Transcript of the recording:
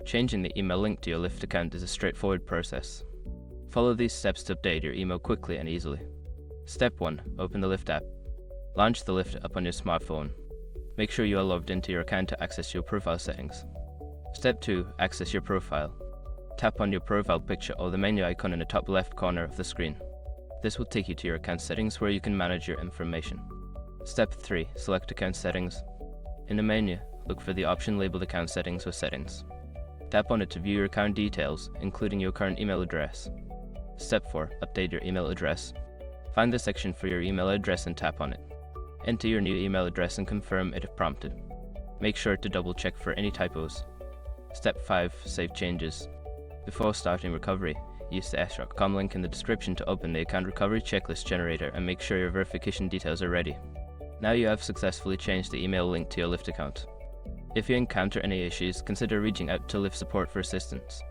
Changing the email link to your Lyft account is a straightforward process. Follow these steps to update your email quickly and easily. Step 1. Open the Lyft app. Launch the Lyft app on your smartphone. Make sure you are logged into your account to access your profile settings. Step 2. Access your profile. Tap on your profile picture or the menu icon in the top left corner of the screen. This will take you to your account settings where you can manage your information. Step 3. Select account settings. In the menu, look for the option labeled Account Settings or Settings. Tap on it to view your account details, including your current email address. Step 4. Update your email address. Find the section for your email address and tap on it. Enter your new email address and confirm it if prompted. Make sure to double check for any typos. Step 5. Save changes. Before starting recovery, use the s.com link in the description to open the account recovery checklist generator and make sure your verification details are ready. Now you have successfully changed the email link to your Lyft account. If you encounter any issues, consider reaching out to Lyft support for assistance.